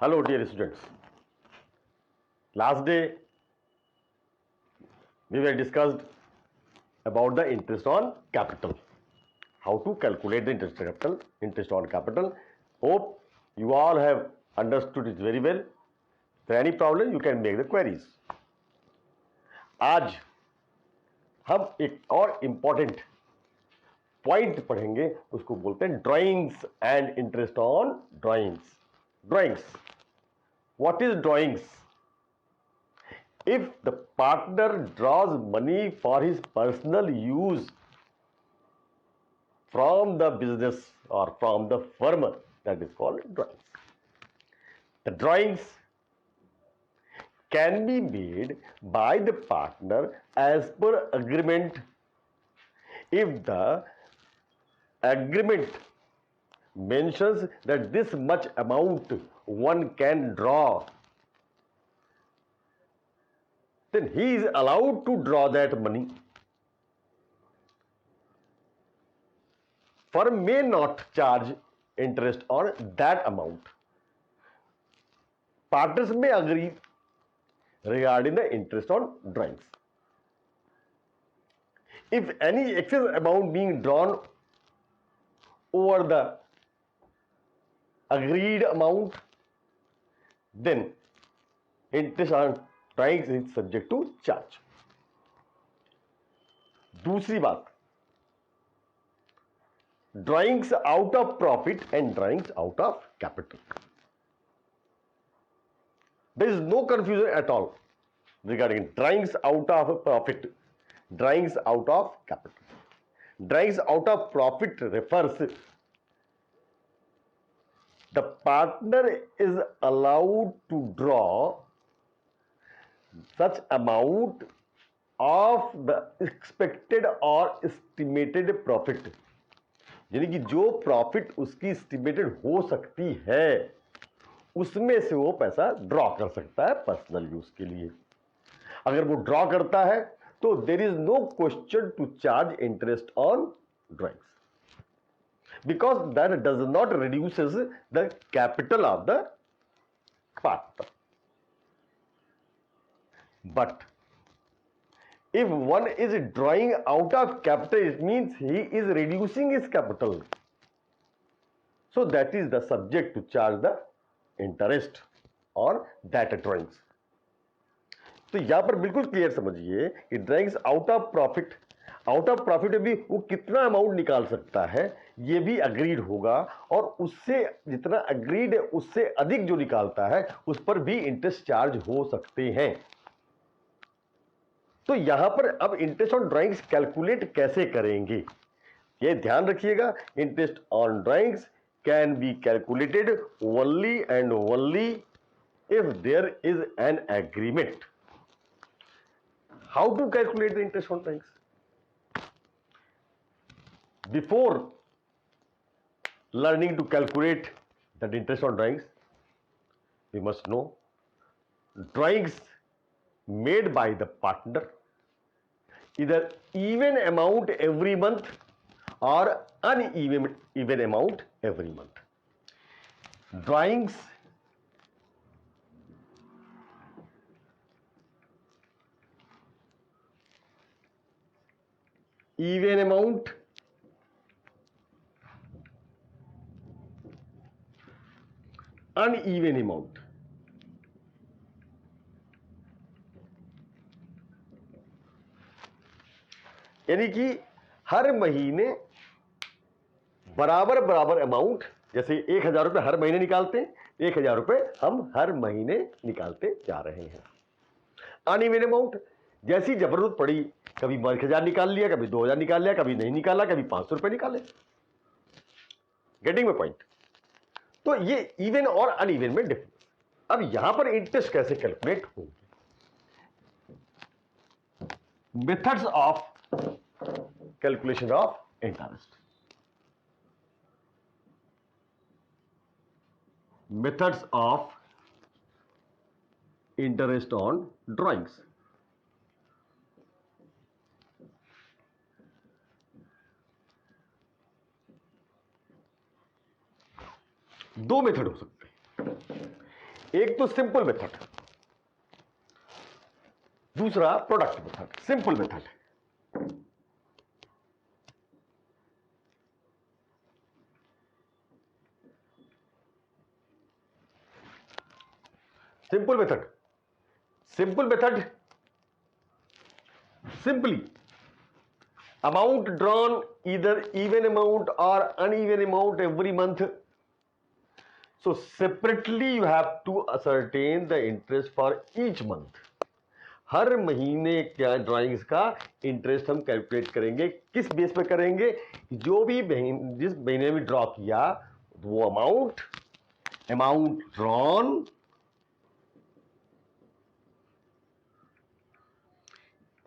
Hello, dear students. Last day we were discussed about the interest on capital. How to calculate the interest on capital. Hope you all have understood it very well. If there any problem, you can make the queries. आज हम एक और important point पढ़ेंगे, उसको बोलते हैं drawings and interest on drawings. Drawings, what is drawings? If the partner draws money for his personal use from the business or from the firm, that is called drawings. The drawings can be made by the partner as per agreement if the agreement mentions that this much amount one can draw, then he is allowed to draw that money. Firm may not charge interest on that amount. Partners may agree regarding the interest on drawings. If any excess amount being drawn over the agreed amount, then interest on drawings is subject to charge. दूसरी बात, drawings out of profit and drawings out of capital. There is no confusion at all regarding drawings out of profit, drawings out of capital. Drawings out of profit refers the partner is allowed to draw such amount of the expected or estimated profit, यानी कि जो profit उसकी estimated हो सकती है उसमें से वो पैसा ड्रॉ कर सकता है पर्सनल यूज के लिए. अगर वो ड्रॉ करता है तो there is no question to charge interest on drawings, because that does not reduces the capital of the partner. But if one is drawing out of capital, it means he is reducing his capital. So that is the subject to charge the interest on that drawings. तो यहां पर बिल्कुल clear समझिए कि drawings out of profit में भी वो कितना अमाउंट निकाल सकता है ये भी अग्रीड होगा, और उससे जितना अग्रीड है उससे अधिक जो निकालता है उस पर भी इंटरेस्ट चार्ज हो सकते हैं. तो यहां पर अब इंटरेस्ट ऑन ड्राइंग्स कैलकुलेट कैसे करेंगे ये ध्यान रखिएगा. Interest on drawings can be calculated only and only if there is an agreement. How to calculate the interest on drawings? Before learning to calculate the interest on drawings, we must know drawings made by the partner either even amount every month or uneven amount every month. Drawings even amount uneven amount. यानी कि हर महीने बराबर बराबर amount, जैसे 1,000 रुपये हर महीने निकालते हैं, 1,000 रुपये हम हर महीने निकालते जा रहे हैं. अनइवन अमाउंट, जैसी जरूरत पड़ी कभी 1,000 निकाल लिया, कभी 2,000 निकाल लिया, कभी नहीं निकाला, कभी 500 रुपये निकाले. Getting my point? तो ये इवन और अनइवन में डिफरेंस. अब यहां पर इंटरेस्ट कैसे कैलकुलेट होंगे? Methods of calculation of interest. Methods of interest on drawings. दो मेथड हो सकते हैं. एक तो सिंपल मेथड, दूसरा product method. Simple method, simple method, simple method, simply amount drawn either even amount or uneven amount every month. So separately you have to ascertain the interest for each month. हर महीने क्या drawings का interest हम calculate करेंगे। किस base पे करेंगे? जो भी जिस महीने में ड्रॉ किया वो amount drawn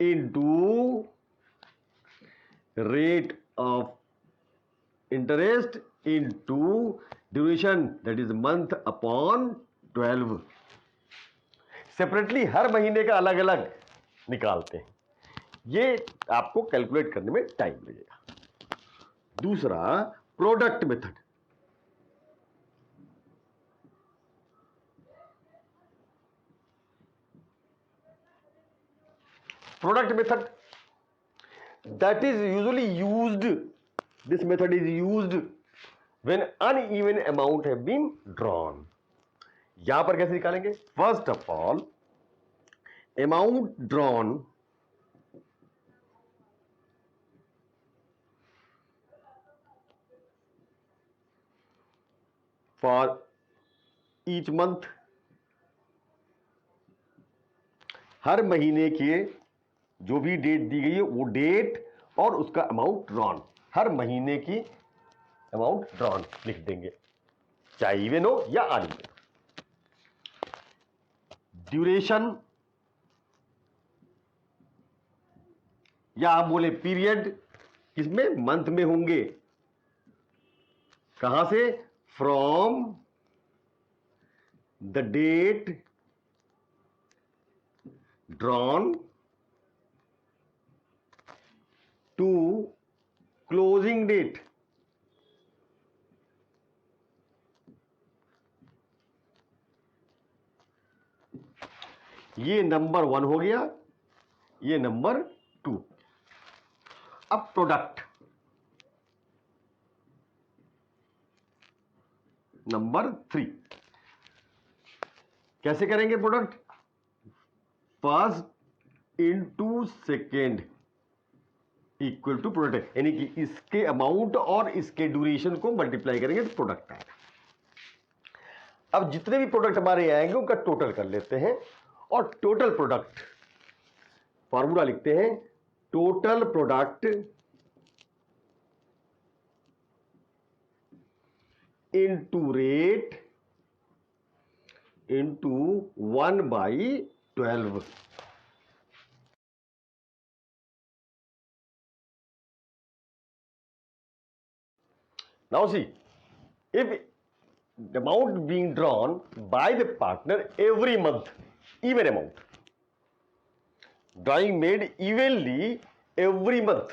into rate of interest into duration, that is month upon 12। Separately हर महीने का अलग अलग निकालते हैं, ये आपको कैलकुलेट करने में टाइम लगेगा। दूसरा product method, product method that is usually used, this method is used when uneven amount have been drawn। यहां पर कैसे निकालेंगे? First of all amount drawn for each month, हर महीने के जो भी डेट दी गई है वो डेट और उसका अमाउंट ड्रॉन, हर महीने की अमाउंट ड्रॉन लिख देंगे, चाहे इवन हो या अनइवन। ड्यूरेशन या आप बोले पीरियड, किसमें? मंथ में होंगे। कहां से? From the date drawn to closing date. ये नंबर 1 हो गया, ये नंबर 2। अब प्रोडक्ट नंबर 3 कैसे करेंगे? Product first into second equal to product, यानी कि इसके अमाउंट और इसके ड्यूरेशन को मल्टीप्लाई करेंगे तो प्रोडक्ट आएगा। अब जितने भी प्रोडक्ट हमारे आएंगे उनका टोटल कर लेते हैं और टोटल प्रोडक्ट फॉर्मूला लिखते हैं, total product into rate into 1/12। Now see, if the amount being drawn by the partner every month, even amount, drawing made evenly every month,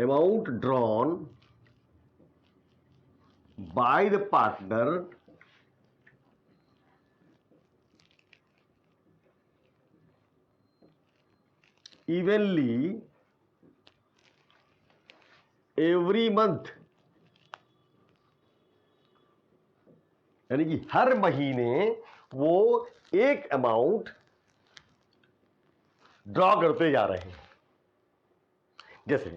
amount drawn by the partner evenly every month, यानी कि हर महीने वो एक amount draw करते जा रहे हैं। जैसे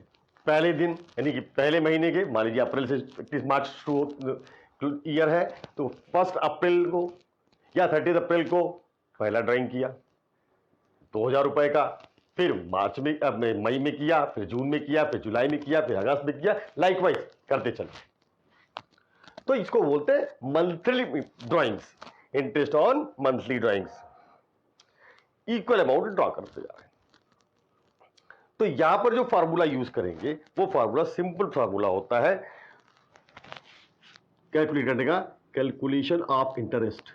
पहले दिन यानी कि पहले महीने के, मान लीजिए अप्रैल से 31 मार्च शुरू ईयर है, तो 1 अप्रैल को या 30 अप्रैल को पहला ड्राइंग किया 2000 रुपए का, फिर मार्च में मई में किया, फिर जून में किया, फिर जुलाई में किया, फिर अगस्त में किया, लाइकवाइज करते चलते। तो इसको बोलते हैं monthly drawings, interest on monthly drawings, equal amount draw करते जा रहे हैं। तो यहां पर जो फार्मूला यूज करेंगे वो फार्मूला सिंपल फार्मूला होता है कैलकुलेट करने का, calculation of interest,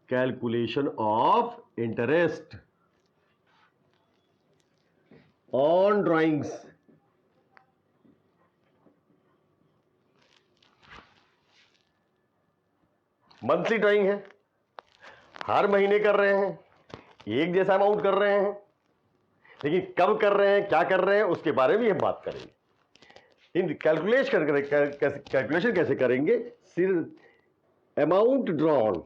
calculation of interest on drawings monthly drawing है, हर महीने कर रहे हैं, एक जैसा अमाउंट कर रहे हैं, लेकिन कब कर रहे हैं, क्या कर रहे हैं, उसके बारे में हम बात करेंगे। इन कैलकुलेशन कैसे करेंगे? सिर्फ amount drawn,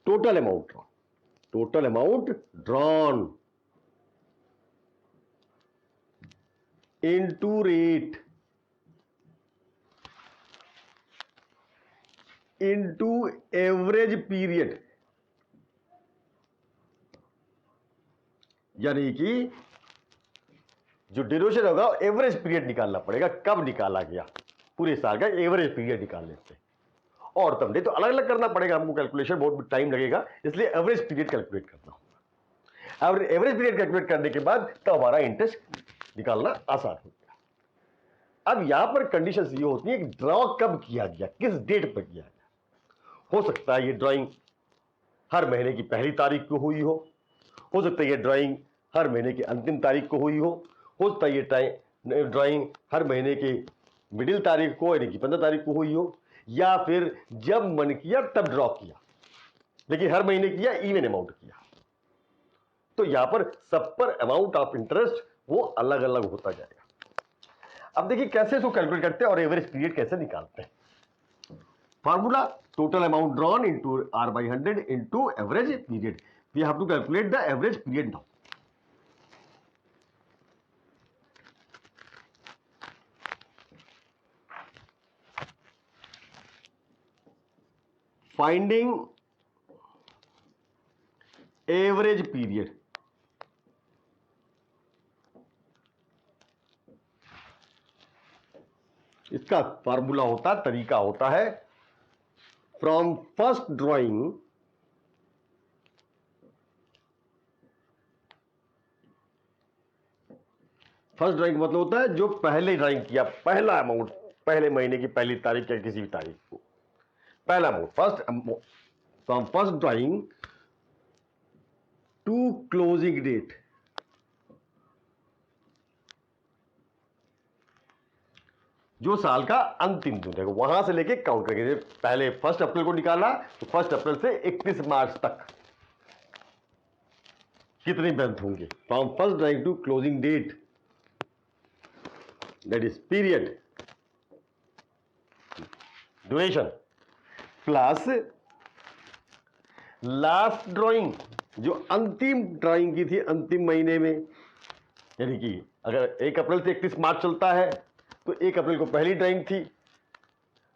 total amount drawn into rate into average period, यानी कि जो ड्यूरेशन होगा एवरेज पीरियड निकालना पड़ेगा, कब निकाला गया, पूरे साल का एवरेज पीरियड निकालने से। और तब नहीं तो अलग अलग करना पड़ेगा हमको कैलकुलेशन, बहुत टाइम लगेगा, इसलिए एवरेज पीरियड कैलकुलेट करना होगा। और एवरेज पीरियड कैलकुलेट करने के बाद तो हमारा इंटरेस्ट निकालना आसान हो गया। अब यहां पर कंडीशंस ये होती है कि ड्रॉ कब किया गया, किस डेट पर किया गया। हो सकता है ये ड्राइंग हर महीने की पहली तारीख को हुई हो सकता है ये ड्राइंग हर महीने की अंतिम तारीख को हुई हो सकता है ये ड्राइंग हर महीने के मिडिल तारीख को यानी कि 15 तारीख को हुई हो, या फिर जब मन किया तब ड्रॉ किया, लेकिन हर महीने किया, इवन अमाउंट किया। तो यहां पर सब पर अमाउंट ऑफ इंटरेस्ट वो अलग अलग होता जाएगा। अब देखिए कैसे इसको कैलकुलेट करते हैं और एवरेज पीरियड कैसे निकालते हैं। Formula total amount drawn into R by 100 into average period. We have to calculate the average period now. Finding average period. इसका फॉर्मूला होता है, तरीका होता है, फ्रॉम फर्स्ट ड्राइंग का मतलब होता है जो पहले ड्राइंग किया, पहला अमाउंट, पहले महीने की पहली तारीख या किसी भी तारीख को पहला amount, from first drawing to closing date, जो साल का अंतिम दिन है वहां से लेके काउंट करेंगे। पहले 1 अप्रैल को निकाला तो 1 अप्रैल से 31 मार्च तक कितने मंथ होंगे, from first drawing to closing date, that is period, duration, plus last drawing जो अंतिम ड्राइंग की थी अंतिम महीने में, यानी कि अगर 1 अप्रैल से 31 मार्च चलता है तो 1 अप्रैल को पहली ड्राइंग थी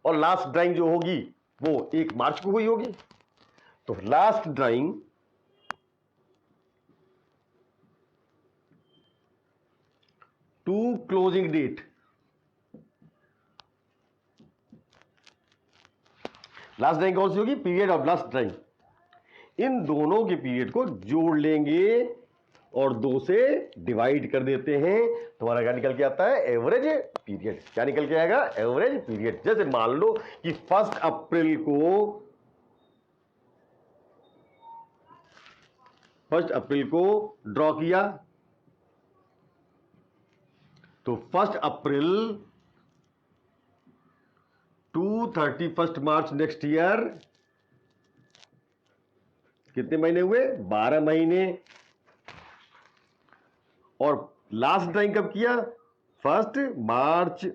और लास्ट ड्राइंग जो होगी वो 1 मार्च को हुई होगी। तो last drawing to closing date, last drawing कौन सी होगी, पीरियड ऑफ लास्ट ड्राइंग। इन दोनों के पीरियड को जोड़ लेंगे और 2 से डिवाइड कर देते हैं, तुम्हारा क्या निकल के आता है, एवरेज पीरियड। क्या निकल के आएगा, एवरेज पीरियड। जैसे मान लो कि 1 अप्रैल को ड्रॉ किया, तो 1 April to 31 March next year कितने महीने हुए, 12 महीने। और लास्ट ड्राइंग कब किया, 1 मार्च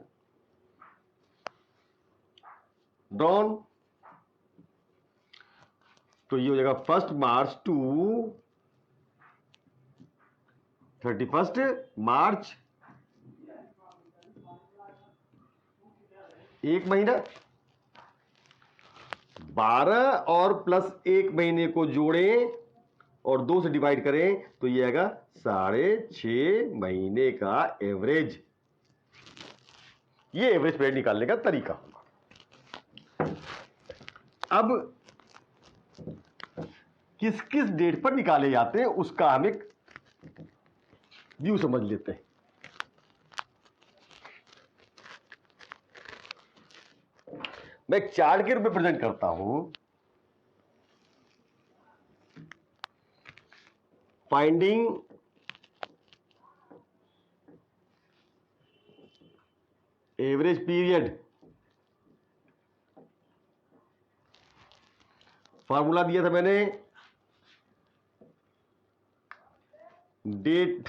ड्रॉन, तो ये हो जाएगा 1 मार्च टू 31 मार्च, 1 महीना। 12 और प्लस 1 महीने को जोड़ें और 2 से डिवाइड करें तो ये आएगा 6.5 महीने का एवरेज। ये एवरेज पीरियड निकालने का तरीका होगा। अब किस किस डेट पर निकाले जाते हैं उसका हम एक व्यू समझ लेते हैं। मैं एक चार्ट के रूप में प्रेजेंट करता हूं, फाइंडिंग एवरेज पीरियड फार्मूला दिया था मैंने, date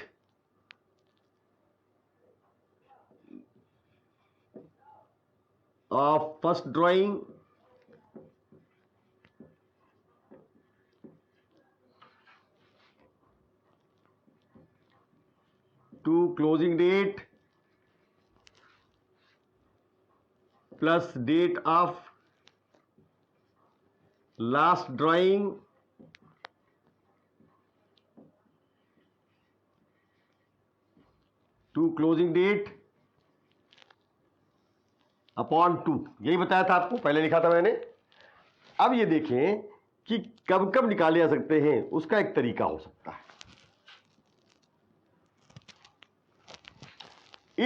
of first drawing to closing date plus date of last drawing to closing date upon 2, यही बताया था आपको, पहले लिखा था मैंने। अब ये देखें कि कब कब निकाले जा सकते हैं, उसका एक तरीका हो सकता है।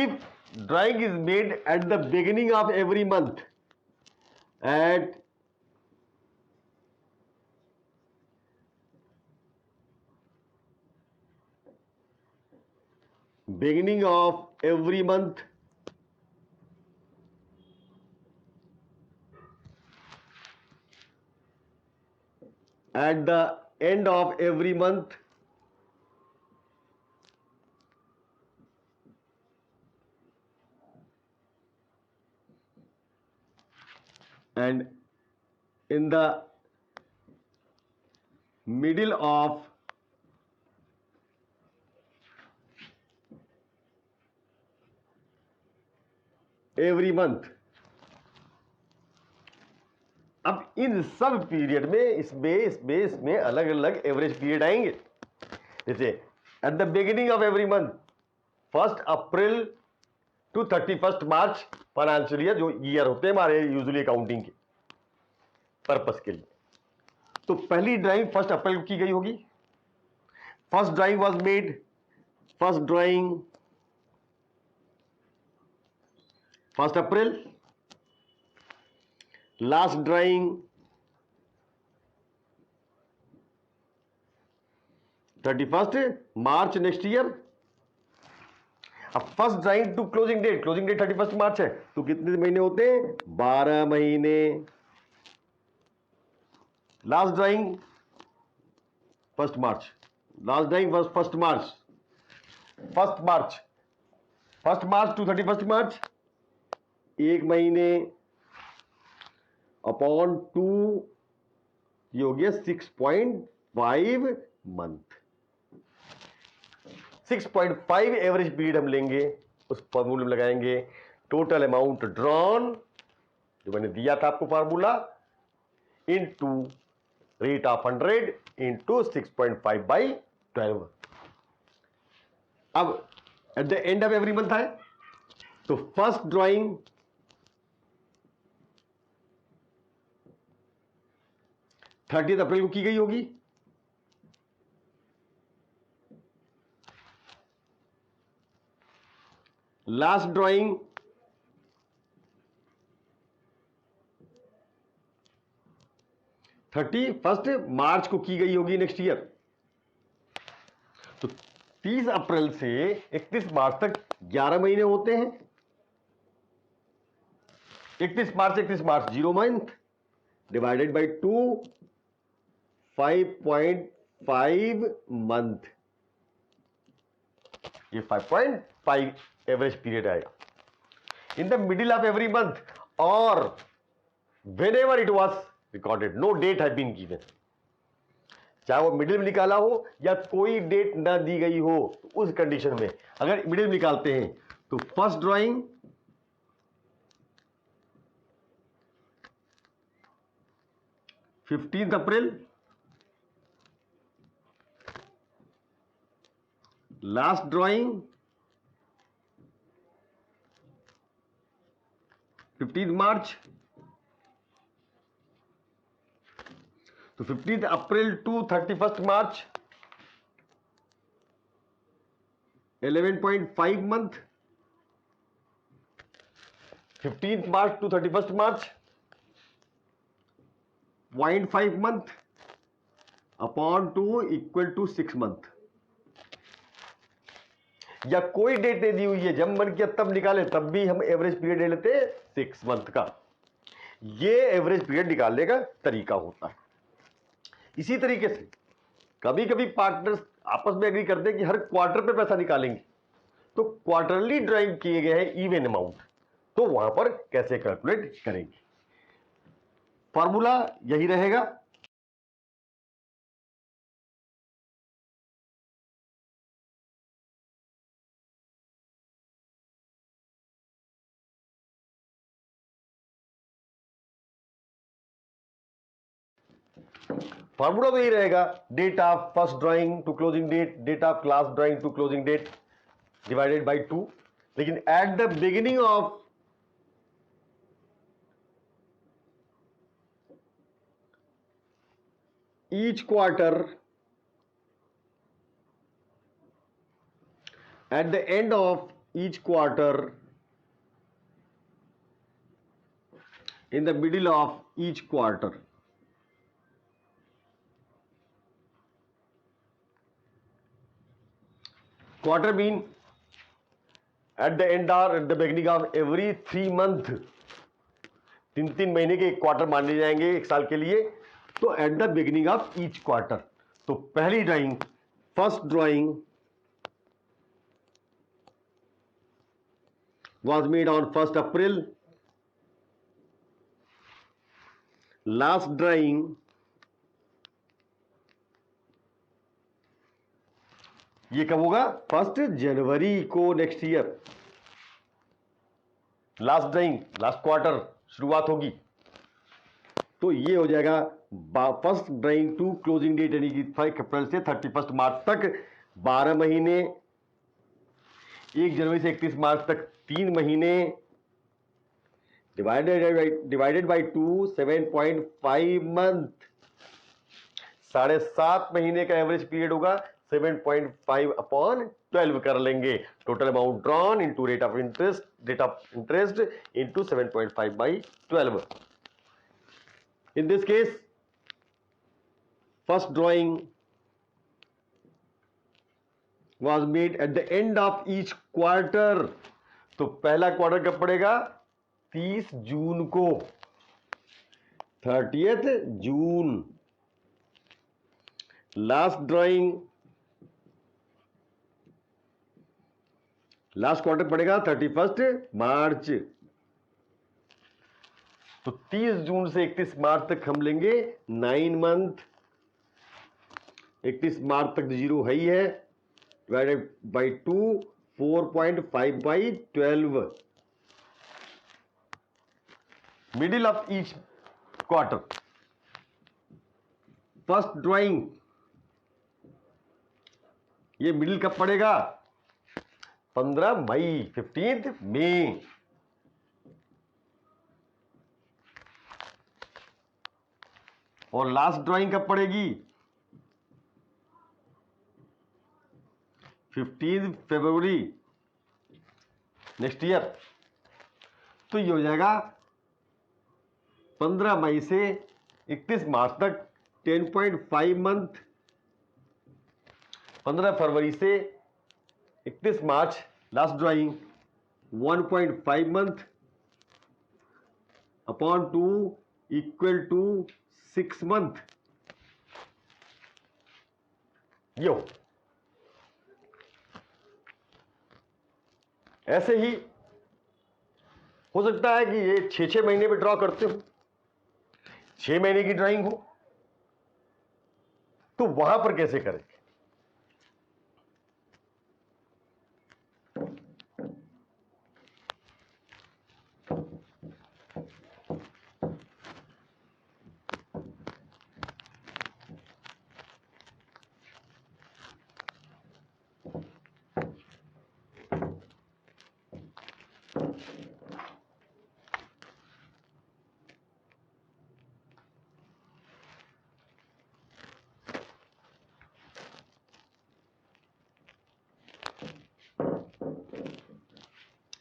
If drawing is made at the beginning of every month, at beginning of every month, at the end of every month, and in the middle of every month। अब इन सब पीरियड में इसमें अलग अलग एवरेज पीरियड आएंगे। जैसे at the beginning of every month, 1 April to 31 March financial year, जो year होते हैं हमारे यूजुअली अकाउंटिंग के पर्पस के लिए। तो पहली ड्राइंग 1 अप्रैल को की गई होगी। First drawing was made, first drawing 1 April, last drawing 31 March next year. अब first drawing to closing date 31 March है, तो कितने महीने होते हैं? 12 महीने। Last drawing 1 March, last drawing 1 March, 1 March to 31 March, 1 महीने अपॉन 2, ये हो गया 6.5 मंथ। 6.5 एवरेज पीरियड हम लेंगे, उस फॉर्मूले में लगाएंगे टोटल अमाउंट ड्रॉन, जो मैंने दिया था आपको formula, into rate of 100 into 6.5/12। अब at the end of every month है, तो फर्स्ट ड्राइंग 30 अप्रैल को की गई होगी। लास्ट ड्राइंग 31 मार्च को की गई होगी नेक्स्ट ईयर। तो 30 अप्रैल से 31 मार्च तक 11 महीने होते हैं। 31 मार्च 0 मंथ डिवाइडेड बाई 2, 5.5 मंथ, ये 5.5 एवरेज पीरियड आएगा। In the middle of every month और whenever it was recorded, no date have been given, चाहे वो मिडिल में निकाला हो या कोई डेट ना दी गई हो, तो उस कंडीशन में अगर मिडिल में निकालते हैं तो first drawing 15 April, last drawing 15 March. तो 15 April to 31 March 11.5 month. 15 March to 31 March 0.5 month upon 2 equal to 6 month. या कोई डेट नहीं दी हुई है, जब मन किया तब निकाले, तब भी हम एवरेज पीरियड ले लेते 6 मंथ का। ये एवरेज पीरियड निकालने का तरीका होता है। इसी तरीके से कभी कभी पार्टनर्स आपस में एग्री करते हैं कि हर क्वार्टर पे पैसा निकालेंगे, तो क्वार्टरली ड्राइंग किए गए हैं इवन अमाउंट, तो वहां पर कैसे कैलकुलेट करेंगे? फॉर्मूला यही रहेगा। फॉर्मूला तो यही रहेगा, date of first drawing to closing date, date of last drawing to closing date divided by 2। लेकिन at the beginning of each quarter, at the end of each quarter, in the middle of each quarter, quarter mean at the end or at the beginning of every 3 month, 3 महीने के एक quarter माने जाएंगे एक साल के लिए, तो eight the beginning of each quarter. तो पहली drawing, first drawing was made on 1st April, last drawing ये कब होगा? 1 जनवरी को next year. Last drawing last quarter शुरुआत होगी, तो ये हो जाएगा first drawing to closing date, यानी कि 5 अप्रैल से 31 मार्च तक 12 महीने, 1 जनवरी से 31 मार्च तक 3 महीने, डिवाइडेड बाई 2 7.5 मंथ, 7.5 महीने का एवरेज पीरियड होगा, 7.5 अपॉन 12 कर लेंगे। Total amount drawn into rate of interest into 7.5 by 12। In this case, first drawing was made at the end of each quarter. तो पहला क्वार्टर कब पड़ेगा? 30 जून को, 30th जून। लास्ट ड्राइंग लास्ट क्वार्टर पड़ेगा 31 मार्च। तो 30 जून से 31 मार्च तक हम लेंगे 9 मंथ। 31 मार्च तक जीरो है ही है, divided by 2 4.5 by 12, middle of each quarter. First drawing ये मिडिल कब पड़ेगा? 15 मई, 15 मई। और लास्ट ड्राइंग कब पड़ेगी? 15 फरवरी नेक्स्ट ईयर। तो ये हो जाएगा 15 मई से 31 मार्च तक 10.5 मंथ, 15 फरवरी से 31 March last drawing 1.5 month upon 2 equal to 6 month. यो ऐसे ही हो सकता है कि ये 6-6 महीने में ड्रॉ करते हो, 6 महीने की ड्राइंग हो, तो वहां पर कैसे करें?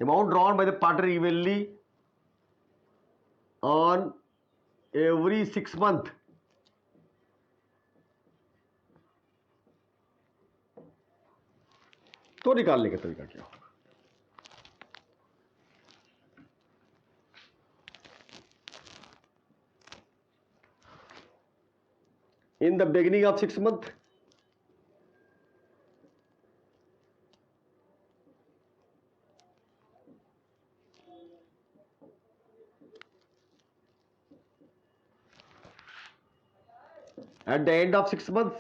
Amount drawn by the partner evenly on every 6 month. तो निकालने का तरीका क्या होगा? in the beginning of 6 month, at the end of 6 months,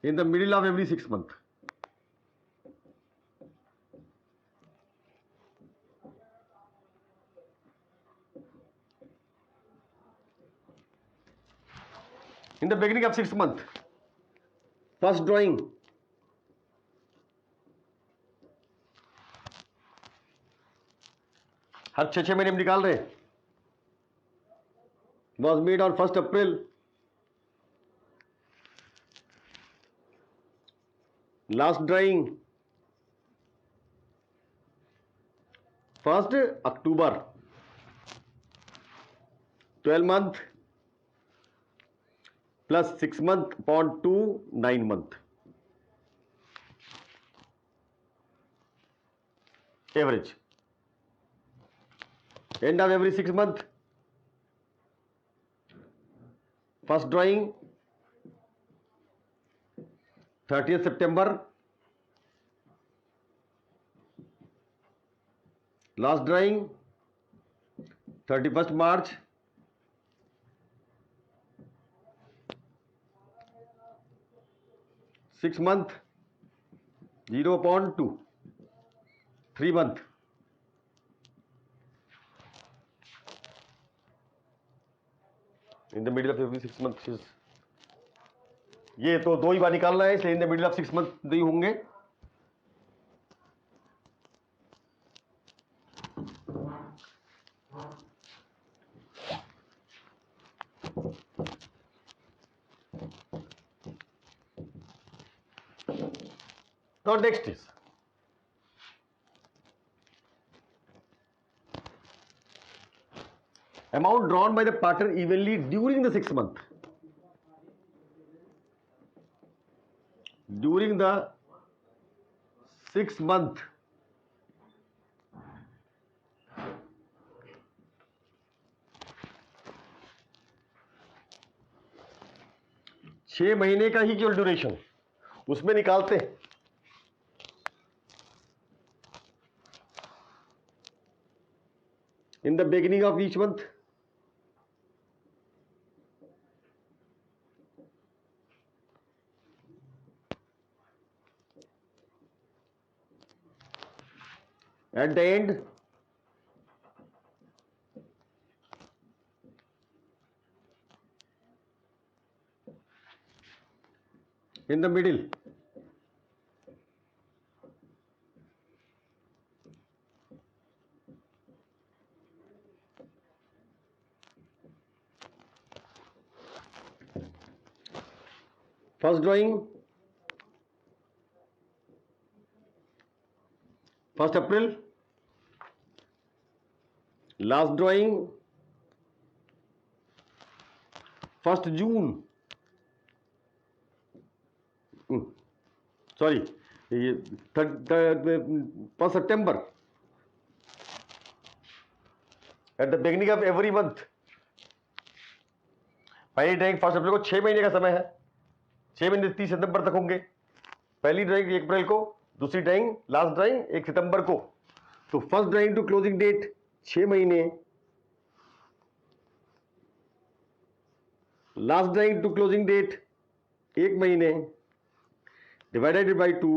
in the middle of every 6 month. In the beginning of 6 month, first drawing, हर 6 महीने में निकाल रहे, was made on 1st April. Last drawing 1st October. 12 month plus 6 month upon 2, 9 month. Average. End of every 6 month. First drawing 30th September. Last drawing 31st March. Six month 0.2. 3 month. In the middle of every 6 months is, ये तो 2 ही बार निकालना है, इसलिए in the middle of 6 month नहीं होंगे. Now next is amount drawn by the partner evenly during the 6 month. During the 6 month, छह महीने का ही केवल ड्यूरेशन उसमें निकालते हैं. In the beginning of each month, at the end, in the middle, first drawing 1st April, last drawing 1st June, sorry, 1st September. At the beginning of every month, पहली drawing 1st अप्रैल को 6 महीने का समय है, 6 महीने 30 सितंबर तक होंगे. पहली ड्राइंग 1 अप्रैल को, दूसरी ड्राइंग लास्ट ड्राइंग 1 सितंबर को. तो first drawing to closing date 6 महीने, last drawing to closing date 1 महीने, डिवाइडेड बाई 2,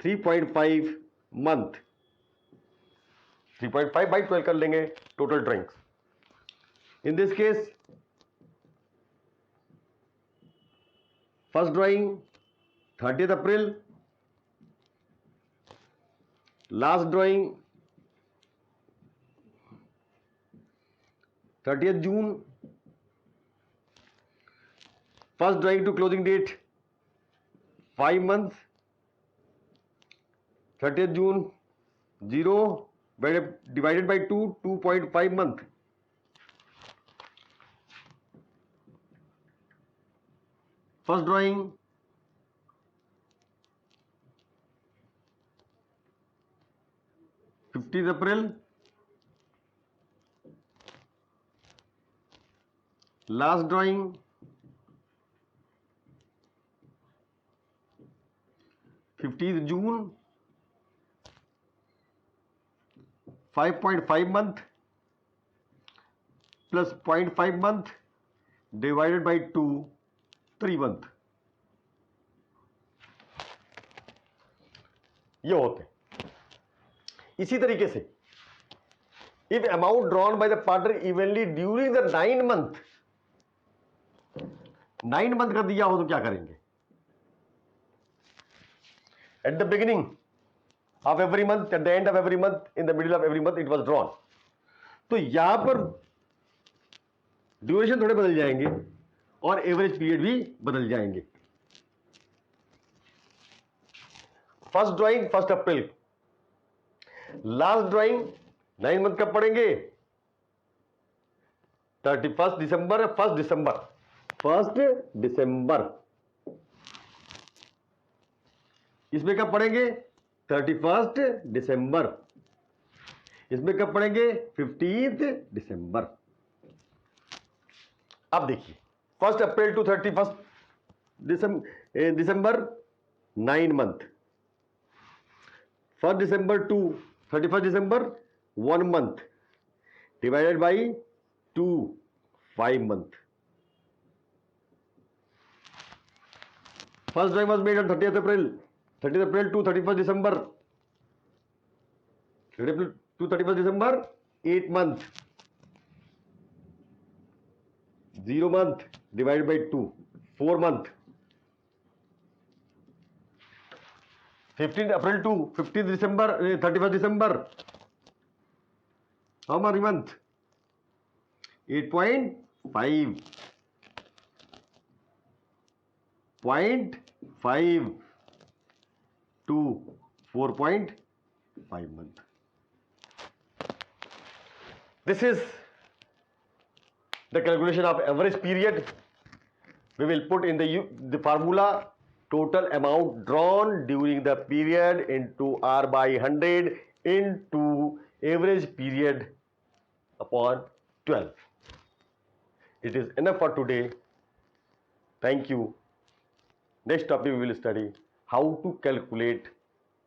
3.5 मंथ. 3.5 बाई 12 कर लेंगे total drawings. In this case first drawing 30th April, last drawing 30th June, first drawing to closing date 5 months, 30th June 0 divided by 2, 2.5 month. First drawing 15 April, last drawing 15 June, 5.5 month plus 0.5 month divided by 2, 3 month. ये होते हैं। इसी तरीके से if amount drawn by the partner evenly during the 9 month, 9 month कर दिया हो तो क्या करेंगे? At the beginning of every month, at the end of every month, in the middle of every month it was drawn. तो यहां पर duration थोड़े बदल जाएंगे और एवरेज पीरियड भी बदल जाएंगे। First drawing 1 April, last drawing 9 month कब पड़ेंगे? 31 दिसंबर, 1 दिसंबर, 1 दिसंबर। इसमें कब पढ़ेंगे? 31 दिसंबर। इसमें कब पढ़ेंगे? 15 दिसंबर। अब देखिए 1 April to 31 December 9 month, 1 December to 31 December 1 month divided by 2, 5 month. First drawing was made on 30th April to 31st December. 30th April to 31st December, 8 month. 0 month divided by 2, 4 month. 15th April to 15th December, 31st December. How many month? 8.5. 0.5 to 4.5 month. This is the calculation of average period. We will put in the formula total amount drawn during the period into R by 100 into average period upon 12. It is enough for today. Thank you. Next topic we will study how to calculate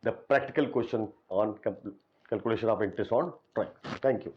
the practical question on calculation of interest on drawing. Thank you.